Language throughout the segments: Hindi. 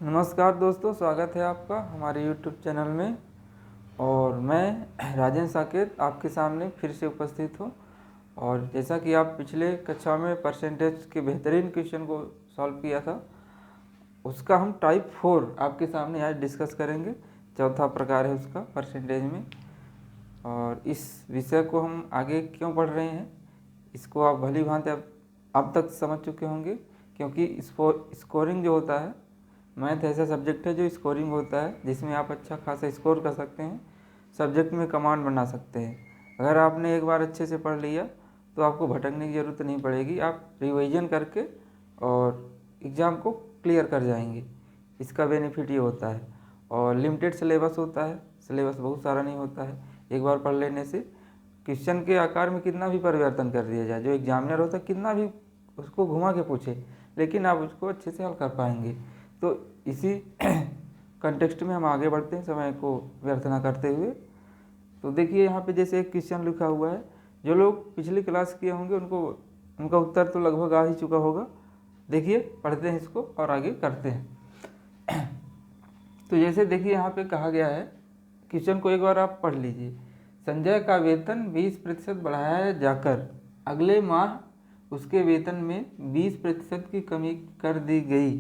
नमस्कार दोस्तों, स्वागत है आपका हमारे YouTube चैनल में। और मैं राजेंद्र साकेत आपके सामने फिर से उपस्थित हूँ। और जैसा कि आप पिछले कक्षा में परसेंटेज के बेहतरीन क्वेश्चन को सॉल्व किया था, उसका हम टाइप 4 आपके सामने आज डिस्कस करेंगे। चौथा प्रकार है उसका परसेंटेज में। और इस विषय को हम आगे क्यों पढ़ रहे हैं, इसको आप भली भांति अब तक समझ चुके होंगे। क्योंकि स्कोरिंग जो होता है, मैथ ऐसा सब्जेक्ट है जो स्कोरिंग होता है, जिसमें आप अच्छा खासा स्कोर कर सकते हैं, सब्जेक्ट में कमांड बना सकते हैं। अगर आपने एक बार अच्छे से पढ़ लिया तो आपको भटकने की ज़रूरत नहीं पड़ेगी। आप रिवीजन करके और एग्ज़ाम को क्लियर कर जाएंगे। इसका बेनिफिट ये होता है। और लिमिटेड सिलेबस होता है, सिलेबस बहुत सारा नहीं होता है। एक बार पढ़ लेने से क्वेश्चन के आकार में कितना भी परिवर्तन कर दिया जाए, जो एग्जामिनर होता है कितना भी उसको घुमा के पूछे, लेकिन आप उसको अच्छे से हल कर पाएंगे। तो इसी कंटेक्स्ट में हम आगे बढ़ते हैं, समय को व्यर्थ ना करते हुए। तो देखिए यहाँ पे जैसे एक क्वेश्चन लिखा हुआ है, जो लोग पिछली क्लास किए होंगे उनका उत्तर तो लगभग आ ही चुका होगा। देखिए, पढ़ते हैं इसको और आगे करते हैं। तो जैसे देखिए यहाँ पे कहा गया है, क्वेश्चन को एक बार आप पढ़ लीजिए। संजय का वेतन 20% बढ़ाया जाकर अगले माह उसके वेतन में 20% की कमी कर दी गई,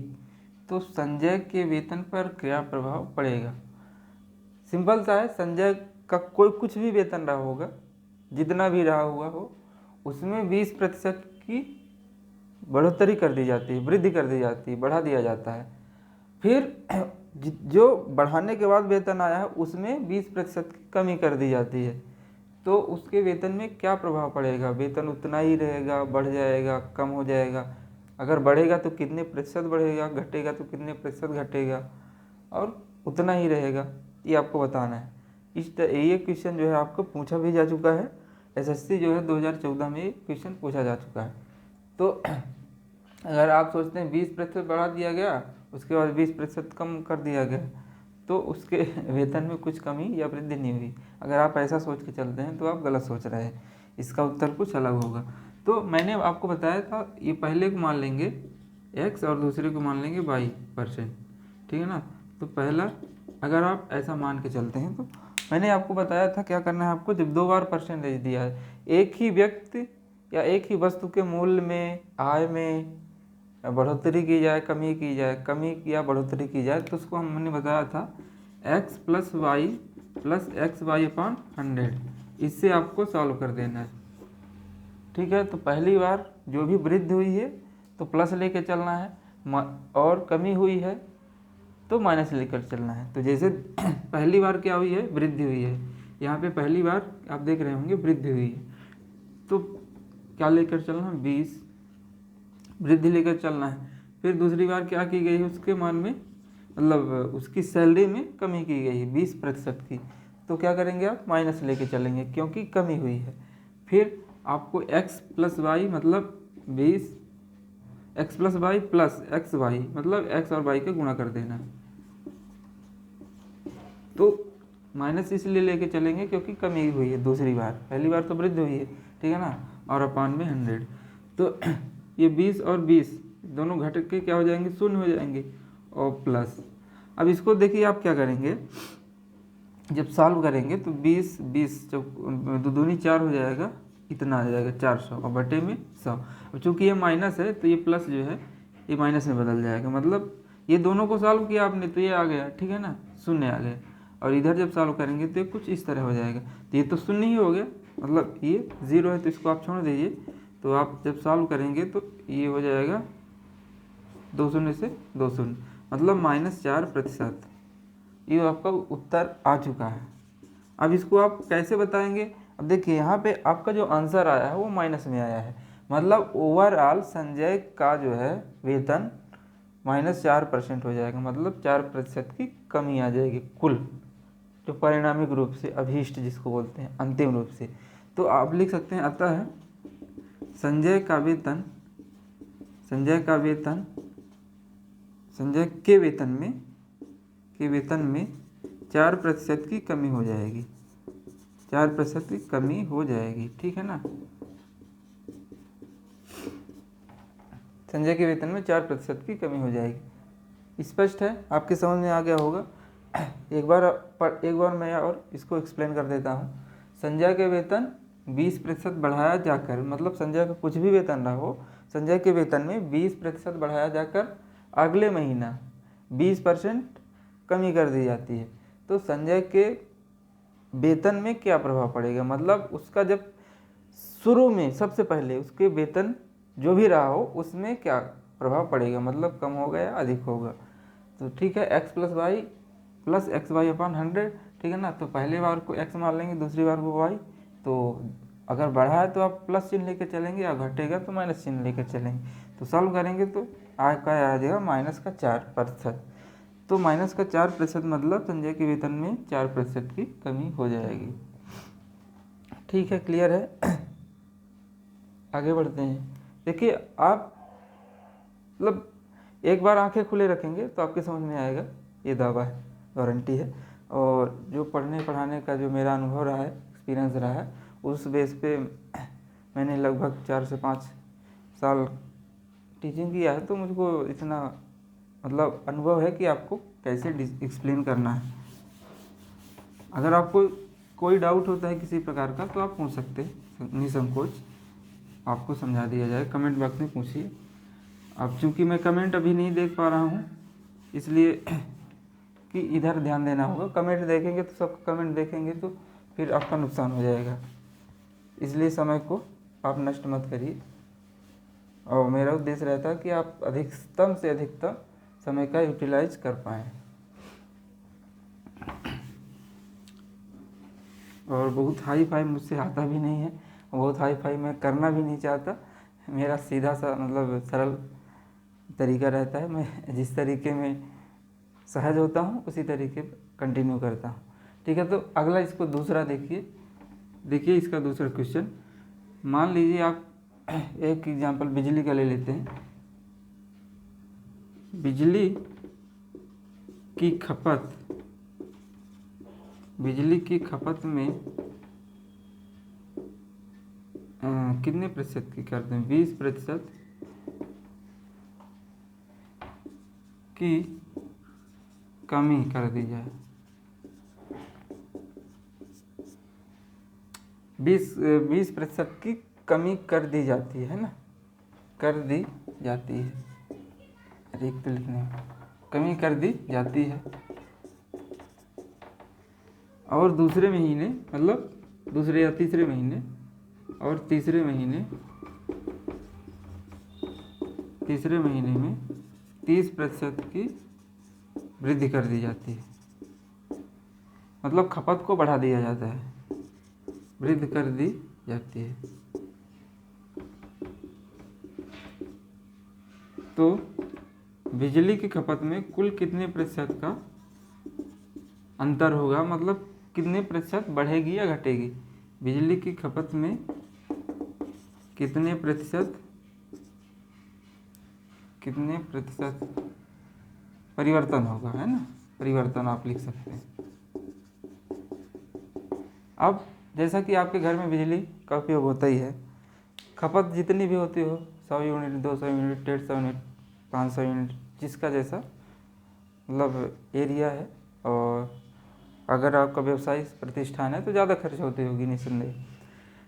तो संजय के वेतन पर क्या प्रभाव पड़ेगा। सिंपल सा है, संजय का कोई कुछ भी वेतन रहा होगा, जितना भी रहा हुआ हो, उसमें 20% की बढ़ोतरी कर दी जाती है, वृद्धि कर दी जाती है, बढ़ा दिया जाता है। फिर जो बढ़ाने के बाद वेतन आया है उसमें 20% की कमी कर दी जाती है, तो उसके वेतन में क्या प्रभाव पड़ेगा। वेतन उतना ही रहेगा, बढ़ जाएगा, कम हो जाएगा। अगर बढ़ेगा तो कितने प्रतिशत बढ़ेगा, घटेगा तो कितने प्रतिशत घटेगा, और उतना ही रहेगा, ये आपको बताना है। ये क्वेश्चन जो है आपको पूछा भी जा चुका है। एसएससी जो है 2014 में ये क्वेश्चन पूछा जा चुका है। तो अगर आप सोचते हैं 20% बढ़ा दिया गया, उसके बाद 20% कम कर दिया गया, तो उसके वेतन में कुछ कमी या वृद्धि नहीं हुई। अगर आप ऐसा सोच के चलते हैं तो आप गलत सोच रहे हैं, इसका उत्तर कुछ अलग होगा। तो मैंने आपको बताया था, ये पहले को मान लेंगे x और दूसरे को मान लेंगे y%, ठीक है ना। तो पहला अगर आप ऐसा मान के चलते हैं, तो मैंने आपको बताया था क्या करना है आपको। जब 2 बार परसेंटेज दिया है, एक ही व्यक्ति या एक ही वस्तु के मूल्य में, आय में बढ़ोतरी की जाए, कमी की जाए, कमी या बढ़ोतरी की जाए, तो उसको हमने बताया था x + y + xy/100। इससे आपको सॉल्व कर देना है, ठीक है। तो पहली बार जो भी वृद्धि हुई है तो प्लस लेके चलना है, और कमी हुई है तो माइनस लेकर चलना है। तो जैसे पहली बार क्या हुई है, वृद्धि हुई है। यहाँ पे पहली बार आप देख रहे होंगे वृद्धि हुई है, तो क्या लेकर चलना है, 20 वृद्धि लेकर चलना है। फिर दूसरी बार क्या की गई है, उसके मान में, मतलब उसकी सैलरी में कमी की गई है 20% की, तो क्या करेंगे आप, माइनस लेके चलेंगे क्योंकि कमी हुई है। फिर आपको x + y मतलब 20, x + y + xy मतलब x और y का गुणा कर देना है। तो माइनस इसलिए लेके चलेंगे क्योंकि कमी हुई है दूसरी बार, पहली बार तो वृद्धि हुई है, ठीक है ना, और अपान में 100। तो ये 20 और 20 दोनों घट के क्या हो जाएंगे, 0 हो जाएंगे, और प्लस। अब इसको देखिए आप क्या करेंगे, जब सॉल्व करेंगे तो 20 20 जब दूनी 4 हो जाएगा, इतना आ जाएगा 400, और बटे में 100। अब चूँकि ये माइनस है तो ये प्लस जो है ये माइनस में बदल जाएगा, मतलब ये दोनों को सॉल्व किया आपने तो ये आ गया, ठीक है ना, 0 आ गया। और इधर जब सॉल्व करेंगे तो कुछ इस तरह हो जाएगा, तो ये तो 0 ही हो गया, मतलब ये 0 है तो इसको आप छोड़ दीजिए। तो आप जब सॉल्व करेंगे तो ये हो जाएगा 2 शून्य से 2 शून्य, मतलब -4%। ये आपका उत्तर आ चुका है। अब इसको आप कैसे बताएंगे, अब देखिए यहाँ पे आपका जो आंसर आया है वो माइनस में आया है, मतलब ओवरऑल संजय का जो है वेतन -4% हो जाएगा, मतलब 4% की कमी आ जाएगी कुल, जो परिणामिक रूप से, अभीष्ट जिसको बोलते हैं, अंतिम रूप से। तो आप लिख सकते हैं, अतः संजय का वेतन, संजय के वेतन में 4% की कमी हो जाएगी, 4% की कमी हो जाएगी, ठीक है ना। संजय के वेतन में 4% की कमी हो जाएगी। स्पष्ट है, आपके समझ में आ गया होगा। एक बार मैं और इसको एक्सप्लेन कर देता हूँ। संजय के वेतन 20% बढ़ाया जाकर, मतलब संजय का कुछ भी वेतन रहा हो, संजय के वेतन में 20% बढ़ाया जाकर अगले महीना 20% कमी कर दी जाती है। तो संजय के वेतन में क्या प्रभाव पड़ेगा, मतलब उसका जब शुरू में सबसे पहले उसके वेतन जो भी रहा हो उसमें क्या प्रभाव पड़ेगा, मतलब कम होगा या अधिक होगा। तो ठीक है, x plus x y upon 100, ठीक है ना। तो पहले बार को x मान लेंगे, दूसरी बार को y। तो अगर बढ़ा है तो आप प्लस चिन्ह लेकर चलेंगे, या घटेगा तो माइनस चिन्ह लेकर चलेंगे। तो सॉल्व करेंगे तो आ जाएगा -4%। तो -4% मतलब संजय के वेतन में 4% की कमी हो जाएगी। ठीक है, क्लियर है। आगे बढ़ते हैं। देखिए आप मतलब एक बार आंखें खुले रखेंगे तो आपके समझ में आएगा, ये दावा है, गारंटी है। और जो पढ़ने पढ़ाने का जो मेरा अनुभव रहा है, एक्सपीरियंस रहा है, उस बेस पे मैंने लगभग 4 से 5 साल टीचिंग किया है। तो मुझको इतना मतलब अनुभव है कि आपको कैसे एक्सप्लेन करना है। अगर आपको कोई डाउट होता है किसी प्रकार का तो आप पूछ सकते हैं निसंकोच, आपको समझा दिया जाए। कमेंट बॉक्स में पूछिए। अब चूँकि मैं कमेंट अभी नहीं देख पा रहा हूँ, इसलिए कि इधर ध्यान देना होगा। कमेंट देखेंगे तो सब कमेंट देखेंगे तो फिर आपका नुकसान हो जाएगा, इसलिए समय को आप नष्ट मत करिए। और मेरा उद्देश्य रहता है कि आप अधिकतम से अधिकतम समय का यूटिलाइज कर पाएँ। और बहुत हाई फाई मुझसे आता भी नहीं है, बहुत हाई फाई मैं करना भी नहीं चाहता। मेरा सीधा सा मतलब सरल तरीका रहता है। मैं जिस तरीके में सहज होता हूँ उसी तरीके पर कंटिन्यू करता हूँ। ठीक है, तो अगला इसको दूसरा देखिए इसका दूसरा क्वेश्चन। मान लीजिए आप एक एग्जांपल बिजली का ले लेते हैं। बिजली की खपत में कितने प्रतिशत की करते हैं, 20% की कमी कर दी जाए। 20% की कमी कर दी जाती है ना, कर दी जाती है, एक तो लिखने कमी कर दी जाती है। और दूसरे महीने मतलब दूसरे या तीसरे महीने और तीसरे महीने में 30% की वृद्धि कर दी जाती है, मतलब खपत को बढ़ा दिया जाता है, वृद्धि कर दी जाती है। तो बिजली की खपत में कुल कितने प्रतिशत का अंतर होगा, मतलब कितने प्रतिशत बढ़ेगी या घटेगी। बिजली की खपत में कितने प्रतिशत परिवर्तन होगा, है ना, परिवर्तन आप लिख सकते हैं। अब जैसा कि आपके घर में बिजली का उपयोग होता ही है, खपत जितनी भी होती हो, 100 यूनिट, 200 यूनिट, 150 यूनिट, 500 यूनिट, जिसका जैसा मतलब एरिया है। और अगर आपका व्यवसाय प्रतिष्ठान है तो ज़्यादा खर्च होती होगी निस्संदेह।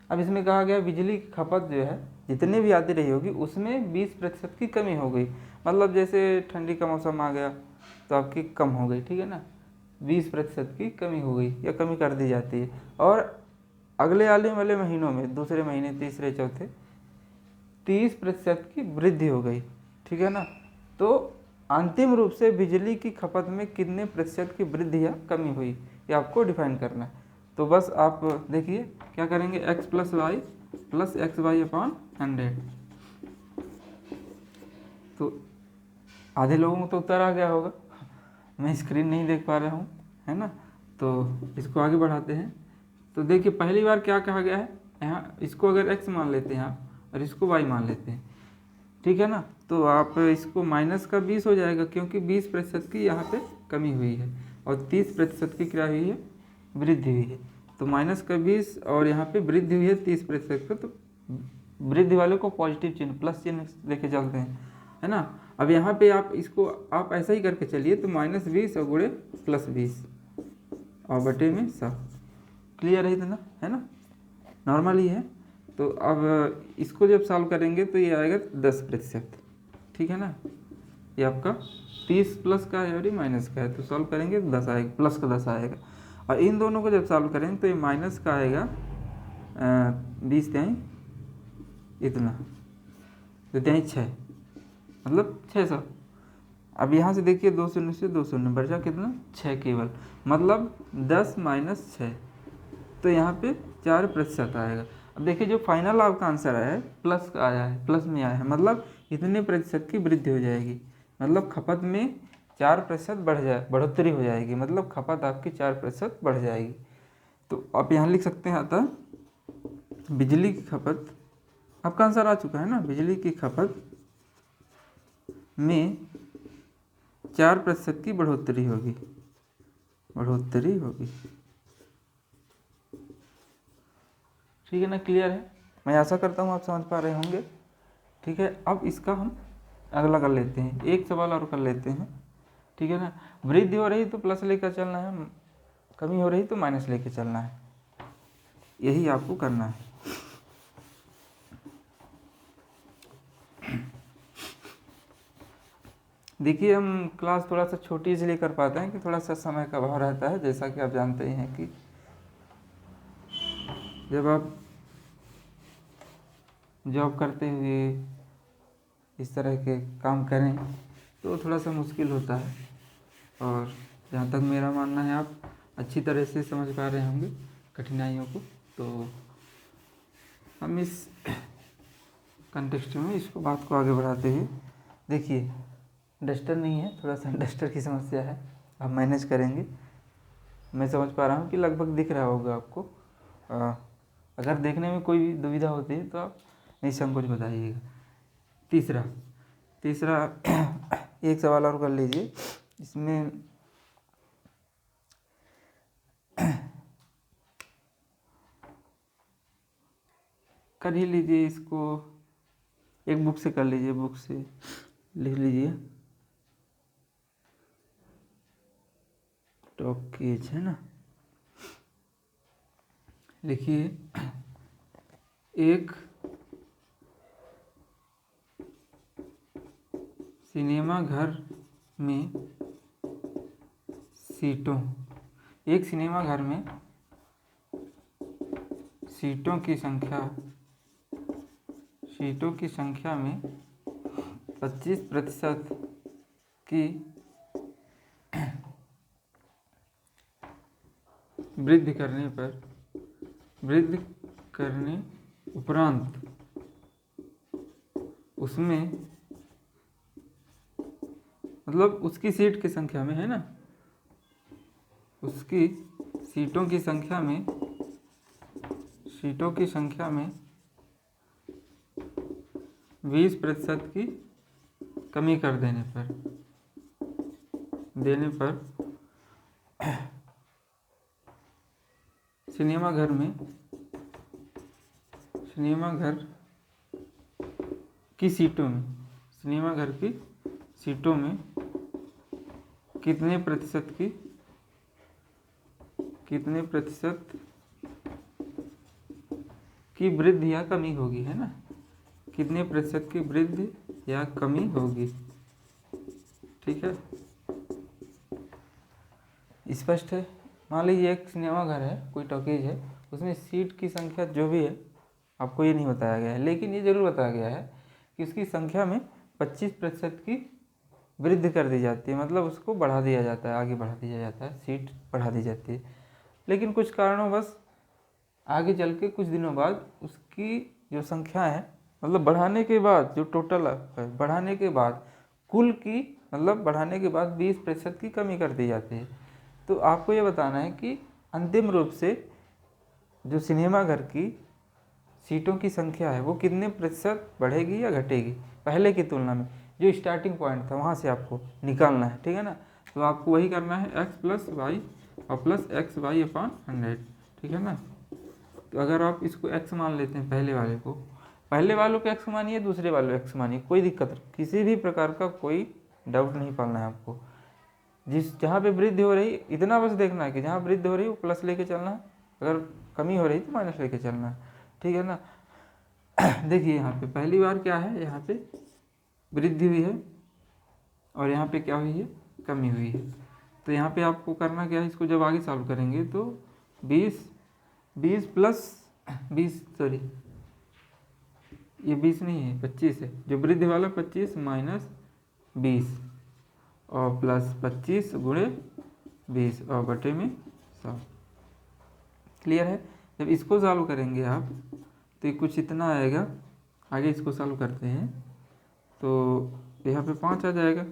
अब इसमें कहा गया बिजली की खपत जो है जितनी भी आती रही होगी उसमें 20% की कमी हो गई, मतलब जैसे ठंडी का मौसम आ गया तो आपकी कम हो गई, ठीक है ना, 20% की कमी हो गई या कमी कर दी जाती है। और अगले आने वाले महीनों में दूसरे महीने, तीसरे, चौथे 30% की वृद्धि हो गई, ठीक है ना। तो अंतिम रूप से बिजली की खपत में कितने प्रतिशत की वृद्धि या कमी हुई, ये आपको डिफाइन करना है। तो बस आप देखिए क्या करेंगे, x plus x y upon 100। तो आधे लोगों को तो उत्तर आ गया होगा, मैं स्क्रीन नहीं देख पा रहा हूँ, है ना। तो इसको आगे बढ़ाते हैं। तो देखिए पहली बार क्या कहा गया है, यहाँ इसको अगर x मान लेते हैं आप और इसको y मान लेते हैं, ठीक है ना। तो आप इसको माइनस का 20 हो जाएगा, क्योंकि 20% की यहाँ पे कमी हुई है और 30% की क्या हुई है, वृद्धि हुई है। तो माइनस का 20 और यहाँ पे वृद्धि हुई है 30% का, तो वृद्धि वाले को पॉजिटिव चिन्ह, प्लस चिन्ह लेके चलते हैं, है ना। अब यहाँ पे आप इसको आप ऐसा ही करके चलिए, तो -20 और गुणे +20 और बटे में 100। क्लियर है इतना, है ना, नॉर्मल ही है। तो अब इसको जब सॉल्व करेंगे तो ये आएगा 10%, ठीक है ना। ये आपका 30 प्लस का है और ये माइनस का है, तो सॉल्व करेंगे तो 10 आएगा, प्लस का 10 आएगा। और इन दोनों को जब सॉल्व करेंगे तो ये माइनस का आएगा 20 त्याई इतना, तो त्याई 6, मतलब 600। अब यहाँ से देखिए 2 शून्य से 2 शून्य बचा कितना, 6 केवल, मतलब 10 माइनस 6, तो यहाँ पे 4% आएगा। अब देखिए जो फाइनल आपका आंसर आया है प्लस का आया है, प्लस में आया है, मतलब इतने प्रतिशत की वृद्धि हो जाएगी, मतलब खपत में 4% बढ़ोतरी हो जाएगी, मतलब खपत आपकी 4% बढ़ जाएगी। तो आप यहाँ लिख सकते हैं अतः बिजली की खपत, आपका आंसर आ चुका है ना, बिजली की खपत में 4% की बढ़ोतरी होगी, ठीक है ना, क्लियर है। मैं आशा करता हूँ आप समझ पा रहे होंगे, ठीक है। अब इसका हम अगला कर लेते हैं, एक सवाल और कर लेते हैं, ठीक है ना। वृद्धि हो रही तो प्लस लेकर चलना है, कमी हो रही तो माइनस लेकर चलना है, यही आपको करना है। देखिए हम क्लास थोड़ा सा छोटी इसलिए कर पाते हैं कि थोड़ा सा समय का अभाव रहता है, जैसा कि आप जानते ही हैं कि जब आप जॉब करते हुए इस तरह के काम करें तो थोड़ा सा मुश्किल होता है, और जहाँ तक मेरा मानना है आप अच्छी तरह से समझ पा रहे होंगे कठिनाइयों को। तो हम इस कंटेक्स्ट में इसको बात को आगे बढ़ाते हुए, देखिए डस्टर नहीं है, थोड़ा सा डस्टर की समस्या है, आप मैनेज करेंगे। मैं समझ पा रहा हूँ कि लगभग दिख रहा होगा आपको। अगर देखने में कोई भी दुविधा होती है तो आप निसंकोच बताइएगा। तीसरा एक सवाल और कर लीजिए, इसमें कर ही लीजिए इसको, एक बुक से कर लीजिए, बुक से लिख लीजिए, टॉकीज है ना, लिखिए एक सिनेमा घर में सीटों की संख्या में 25% की वृद्धि करने उपरांत उसमें, मतलब उसकी सीट की संख्या में, है ना, उसकी सीटों की संख्या में 20% की कमी कर देने पर सिनेमा घर की सीटों में कितने प्रतिशत की वृद्धि या कमी होगी, है ना, कितने प्रतिशत की वृद्धि या कमी होगी, ठीक है, स्पष्ट है। मान लीजिए एक सिनेमा घर है, कोई टॉकीज है, उसमें सीट की संख्या जो भी है आपको ये नहीं बताया गया है, लेकिन ये जरूर बताया गया है कि उसकी संख्या में 25% की वृद्धि कर दी जाती है, मतलब उसको बढ़ा दिया जाता है, आगे बढ़ा दिया जाता है, सीट बढ़ा दी जाती है। लेकिन कुछ कारणों बस आगे चल के कुछ दिनों बाद उसकी जो संख्या है, मतलब बढ़ाने के बाद जो टोटल है, बढ़ाने के बाद कुल की, मतलब बढ़ाने के बाद 20% की कमी कर दी जाती है। तो आपको ये बताना है कि अंतिम रूप से जो सिनेमा घर की सीटों की संख्या है वो कितने प्रतिशत बढ़ेगी या घटेगी पहले की तुलना में, जो स्टार्टिंग पॉइंट था वहाँ से आपको निकालना है, ठीक है ना। तो आपको वही करना है, x प्लस वाई और प्लस एक्स वाई अपॉन 100, ठीक है ना। तो अगर आप इसको x मान लेते हैं पहले वाले को, पहले वालों को x मानिए, दूसरे वालों को x मानिए, कोई दिक्कत नहीं, किसी भी प्रकार का कोई डाउट नहीं पालना है आपको। जहाँ पे वृद्धि हो रही इतना बस देखना है कि जहाँ वृद्धि हो रही वो प्लस लेके चलना है, अगर कमी हो रही तो माइनस लेके चलना है, ठीक है ना। देखिए यहाँ पे पहली बार क्या है, यहाँ पे वृद्धि हुई है और यहाँ पे क्या हुई है, कमी हुई है। तो यहाँ पे आपको करना क्या है, इसको जब आगे सॉल्व करेंगे तो 20 प्लस 20, सॉरी ये 20 नहीं है 25 है, जो वृद्धि वाला 25 माइनस 20 और प्लस 25 गुणे 20 और बटे में 100। क्लियर है। जब इसको सॉल्व करेंगे आप तो ये कुछ इतना आएगा, आगे इसको सॉल्व करते हैं तो यहाँ पे 5 आ जाएगा,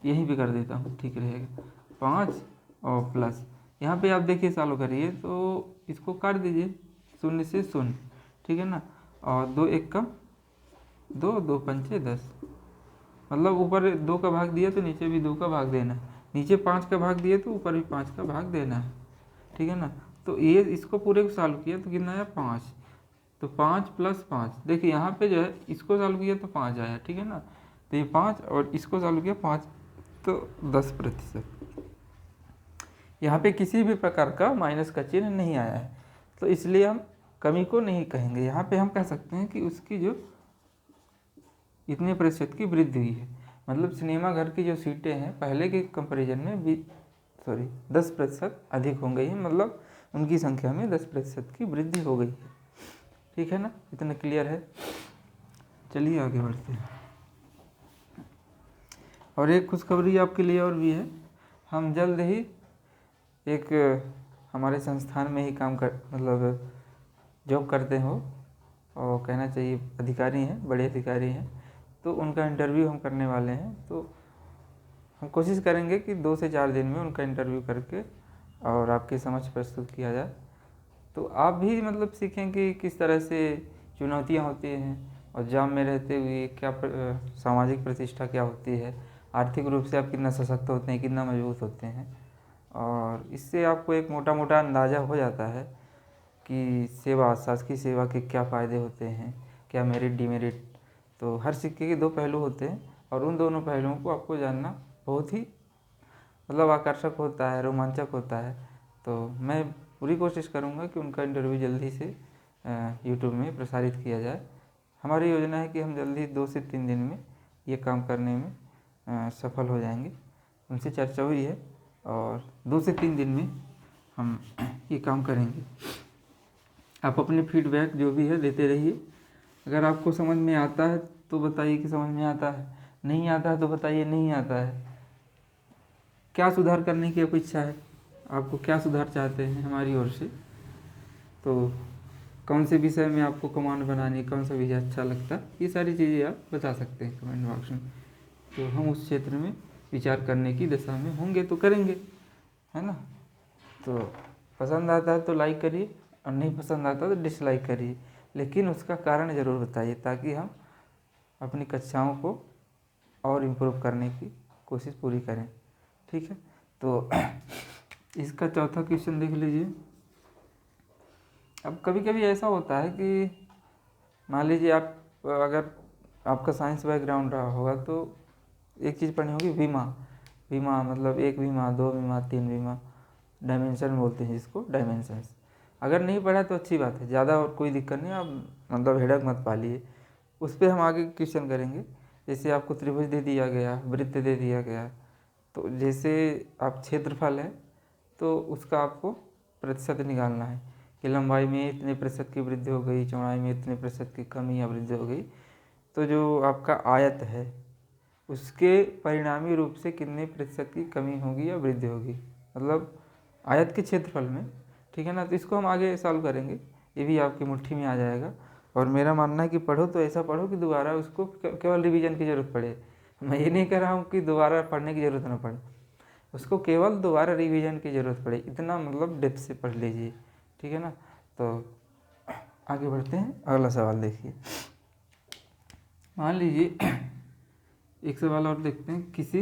यहीं पे कर देता हूँ, ठीक रहेगा। 5 और प्लस यहाँ पे आप देखिए सॉल्व करिए तो इसको काट दीजिए, 0 से 0, ठीक है ना। और 2 1 का 2, 2 पंचे 10, मतलब ऊपर 2 का भाग दिया तो नीचे भी 2 का भाग देना है, नीचे 5 का भाग दिए तो ऊपर भी 5 का भाग देना है, ठीक है ना। तो ये इसको पूरे को सॉल्व किया तो कितना आया 5, तो 5 प्लस 5, देखिए यहाँ पे जो है इसको सॉल्व किया तो 5 आया, ठीक है ना। तो ये 5 और इसको सॉल्व किया 5, तो 10%। यहाँ पे किसी भी प्रकार का माइनस का चिन्ह नहीं आया है, तो इसलिए हम कमी को नहीं कहेंगे। यहाँ पे हम कह सकते हैं कि उसकी जो इतने प्रतिशत की वृद्धि हुई है, मतलब सिनेमा घर की जो सीटें हैं पहले के कंपैरिजन में 10% अधिक हो गई है, मतलब उनकी संख्या में 10% की वृद्धि हो गई है, ठीक है ना। इतना क्लियर है। चलिए आगे बढ़ते हैं। और एक खुशखबरी आपके लिए और भी है, हम जल्द ही एक हमारे संस्थान में ही काम कर मतलब जॉब करते हो और कहना चाहिए अधिकारी हैं, बड़े अधिकारी हैं, तो उनका इंटरव्यू हम करने वाले हैं। तो हम कोशिश करेंगे कि 2 से 4 दिन में उनका इंटरव्यू करके और आपके समक्ष प्रस्तुत किया जाए, तो आप भी मतलब सीखें कि किस तरह से चुनौतियाँ होती हैं और जॉब में रहते हुए क्या सामाजिक प्रतिष्ठा क्या होती है, आर्थिक रूप से आप कितना सशक्त होते हैं, कितना मजबूत होते हैं। और इससे आपको एक मोटा मोटा अंदाज़ा हो जाता है कि सेवा, शासकीय सेवा के क्या फ़ायदे होते हैं, क्या मेरिट डिमेरिट। तो हर सिक्के के 2 पहलू होते हैं और उन दोनों पहलुओं को आपको जानना बहुत ही मतलब आकर्षक होता है, रोमांचक होता है। तो मैं पूरी कोशिश करूँगा कि उनका इंटरव्यू जल्दी से यूट्यूब में प्रसारित किया जाए। हमारी योजना है कि हम जल्दी 2 से 3 दिन में ये काम करने में सफल हो जाएंगे। उनसे चर्चा हुई है और 2 से 3 दिन में हम ये काम करेंगे। आप अपने फीडबैक जो भी है देते रहिए। अगर आपको समझ में आता है तो बताइए कि समझ में आता है, नहीं आता है तो बताइए नहीं आता है। क्या सुधार करने की अपेक्षा है, आपको क्या सुधार चाहते हैं हमारी ओर से, तो कौन से विषय में आपको कमांड बनानी, कौन सा विषय अच्छा लगता है, ये सारी चीज़ें आप बता सकते हैं कमेंट बॉक्स में। तो हम उस क्षेत्र में विचार करने की दशा में होंगे तो करेंगे, है ना। तो पसंद आता है तो लाइक करिए और नहीं पसंद आता तो डिसलाइक करिए, लेकिन उसका कारण ज़रूर बताइए ताकि हम अपनी कक्षाओं को और इम्प्रूव करने की कोशिश पूरी करें, ठीक है। तो इसका चौथा क्वेश्चन देख लीजिए। अब कभी कभी ऐसा होता है कि मान लीजिए आप अगर आपका साइंस बैकग्राउंड रहा होगा तो एक चीज़ पढ़नी होगी विमा। विमा मतलब 1 विमा, 2 विमा, 3 विमा, डायमेंशन बोलते हैं जिसको, डायमेंशंस। अगर नहीं पढ़ा तो अच्छी बात है, ज़्यादा और कोई दिक्कत नहीं, आप मतलब हेडक मत पालिए, उस पर हम आगे क्वेश्चन करेंगे। जैसे आपको त्रिभुज दे दिया गया, वृत्त दे दिया गया, तो जैसे आप क्षेत्रफल है तो उसका आपको प्रतिशत निकालना है कि लंबाई में इतने प्रतिशत की वृद्धि हो गई, चौड़ाई में इतने प्रतिशत की कमी या वृद्धि हो गई, तो जो आपका आयत है उसके परिणामी रूप से कितने प्रतिशत की कमी होगी या वृद्धि होगी, मतलब आयत के क्षेत्रफल में, ठीक है ना। तो इसको हम आगे सॉल्व करेंगे, ये भी आपकी मुट्ठी में आ जाएगा। और मेरा मानना है कि पढ़ो तो ऐसा पढ़ो कि दोबारा उसको केवल रिवीजन की ज़रूरत पड़े। मैं ये नहीं कह रहा हूँ कि दोबारा पढ़ने की ज़रूरत ना पड़े, उसको केवल दोबारा रिवीजन की ज़रूरत पड़े, इतना मतलब डेप्थ से पढ़ लीजिए, ठीक है ना। तो आगे बढ़ते हैं, अगला सवाल देखिए। मान लीजिए एक सवाल और देखते हैं। किसी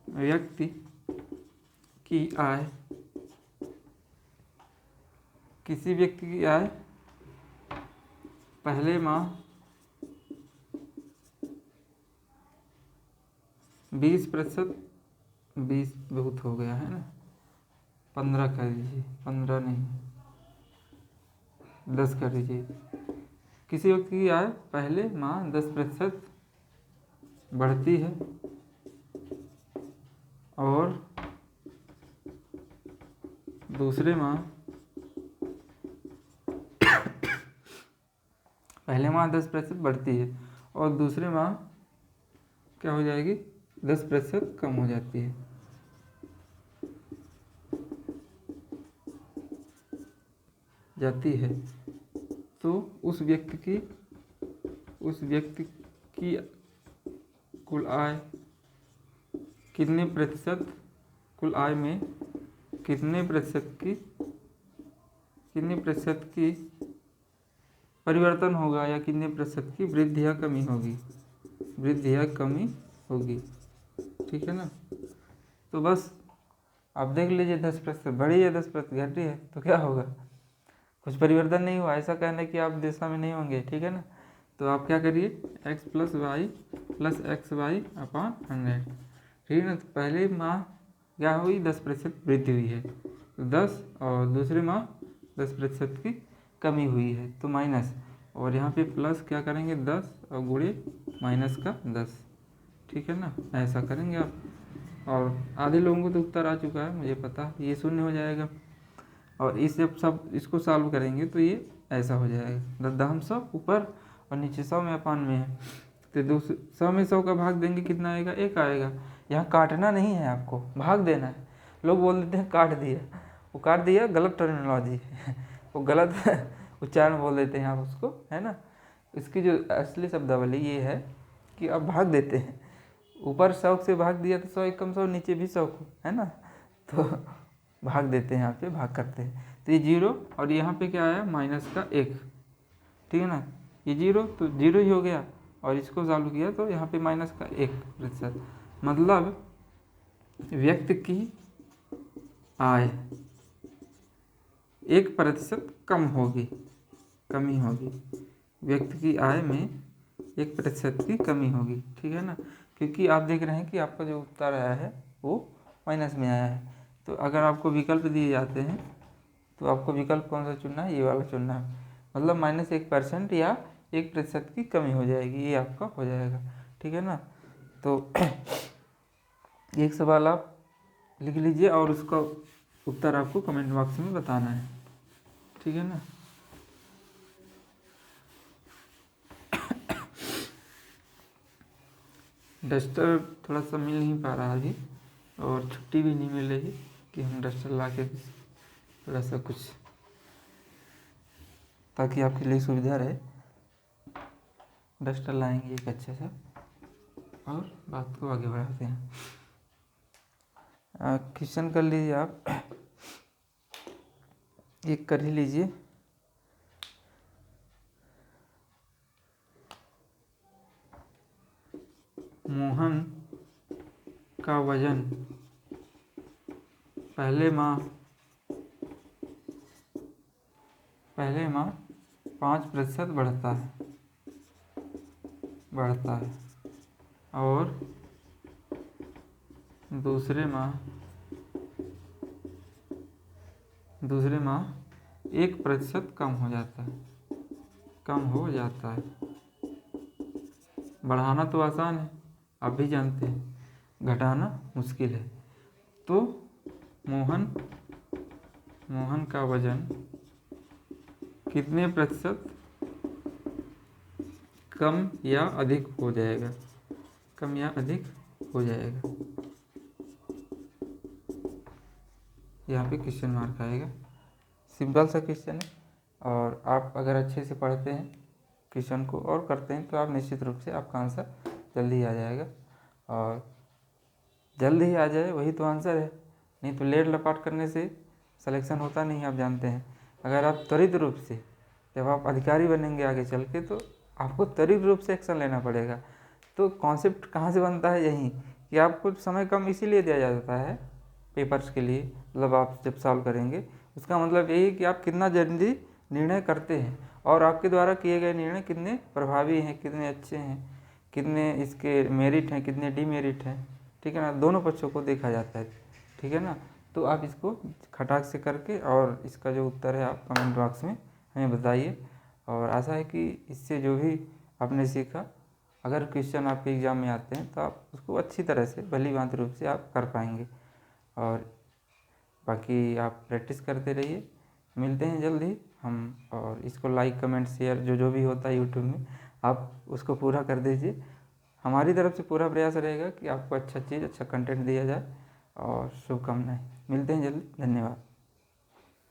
व्यक्ति की आय किसी व्यक्ति की आय पहले माह 20%, 20 बहुत हो गया है ना, 15 कर दीजिए, 15 नहीं 10 कर दीजिए। किसी व्यक्ति की आय पहले माह 10% बढ़ती है और दूसरे माह पहले माह 10% बढ़ती है और दूसरे माह क्या हो जाएगी, 10% कम हो जाती है। तो उस व्यक्ति की कुल आय कितने प्रतिशत, कुल आय में कितने प्रतिशत की परिवर्तन होगा या कितने प्रतिशत की वृद्धि या कमी होगी, ठीक है ना। तो बस आप देख लीजिए 10% बढ़ी है, 10% घटी है, तो क्या होगा, कुछ परिवर्तन नहीं हुआ, ऐसा कहना है कि आप दिशा में नहीं होंगे, ठीक है ना। तो आप क्या करिए, x + y + xy अपॉन 100, ठीक है ना। तो पहले माह क्या हुई, 10% वृद्धि हुई है, तो 10, और दूसरे माह 10% की कमी हुई है, तो माइनस, और यहाँ पे प्लस क्या करेंगे 10 और गुणे माइनस का 10, ठीक है ना, ऐसा करेंगे आप। और आधे लोगों को तो उत्तर आ चुका है, मुझे पता, ये शून्य हो जाएगा, और इस जब सब इसको सॉल्व करेंगे तो ये ऐसा हो जाएगा, दशमलव 100 ऊपर और नीचे 100 में अपान में है, तो 100 में 100 का भाग देंगे, कितना आएगा, 1 आएगा। यहाँ काटना नहीं है, आपको भाग देना है। लोग बोल देते हैं काट दिया, वो काट दिया गलत टर्मिनोलॉजी वो गलत उच्चारण बोल देते हैं आप उसको, है ना। इसकी जो असली शब्दावली ये है कि आप भाग देते हैं, ऊपर 100 से भाग दिया तो 100 एकम 100, नीचे भी 100 को, है ना, तो भाग देते हैं, यहाँ पे भाग करते हैं, तो ये 0 और यहाँ पे क्या आया, -1, ठीक है ना, ये 0 तो 0 ही हो गया, और इसको चालू किया तो यहाँ पे -1%, मतलब व्यक्ति की आय 1% कमी होगी, व्यक्ति की आय में 1% की कमी होगी, ठीक है ना, क्योंकि आप देख रहे हैं कि आपका जो उत्तर आया है वो माइनस में आया है। तो अगर आपको विकल्प दिए जाते हैं तो आपको विकल्प कौन सा चुनना है, ये वाला चुनना है, मतलब -1% या 1% की कमी हो जाएगी, ये आपका हो जाएगा, ठीक है ना। तो एक सवाल आप लिख लीजिए और उसका उत्तर आपको कमेंट बॉक्स में बताना है, ठीक है ना। डस्टर थोड़ा सा मिल नहीं पा रहा अभी, और छुट्टी भी नहीं मिल रही कि हम डस्टर ला के थोड़ा सा कुछ, ताकि आपके लिए सुविधा रहे, डस्टर लाएंगे एक अच्छे से और बात को आगे बढ़ाते हैं। क्वेश्चन कर लीजिए आप, एक कर ही लीजिए। मोहन का वजन पहले माह 5% बढ़ता है और दूसरे माह 1% कम हो जाता है। बढ़ाना तो आसान है, आप भी जानते हैं, घटाना मुश्किल है। तो मोहन का वजन कितने प्रतिशत कम या अधिक हो जाएगा, यहाँ पे क्वेश्चन मार्क आएगा। सिंपल सा क्वेश्चन है, और आप अगर अच्छे से पढ़ते हैं क्वेश्चन को और करते हैं तो आप निश्चित रूप से आपका आंसर जल्दी आ जाएगा, और जल्दी ही आ जाए वही तो आंसर है, नहीं तो लेट लपाट करने से सिलेक्शन होता नहीं, आप जानते हैं। अगर आप त्वरित रूप से, जब आप अधिकारी बनेंगे आगे चल के, तो आपको त्वरित रूप से एक्शन लेना पड़ेगा। तो कॉन्सेप्ट कहाँ से बनता है, यहीं कि आपको समय कम इसीलिए दिया जाता है पेपर्स के लिए, मतलब आप जब सॉल्व करेंगे उसका मतलब यही है कि आप कितना जल्दी निर्णय करते हैं और आपके द्वारा किए गए निर्णय कितने प्रभावी हैं, कितने अच्छे हैं, कितने इसके मेरिट हैं, कितने डीमेरिट हैं, ठीक है ना। दोनों पक्षों को देखा जाता है, ठीक है ना। तो आप इसको खटाक से करके और इसका जो उत्तर है आप कमेंट बॉक्स में हमें बताइए। और आशा है कि इससे जो भी आपने सीखा, अगर क्वेश्चन आपके एग्ज़ाम में आते हैं तो आप उसको अच्छी तरह से भली भांति रूप से आप कर पाएंगे। और बाकी आप प्रैक्टिस करते रहिए। मिलते हैं जल्द ही हम। और इसको लाइक कमेंट शेयर जो भी होता है यूट्यूब में आप उसको पूरा कर दीजिए। हमारी तरफ से पूरा प्रयास रहेगा कि आपको अच्छा चीज़, अच्छा कंटेंट दिया जाए। और शुभकामनाएं। मिलते हैं जल्दी। धन्यवाद।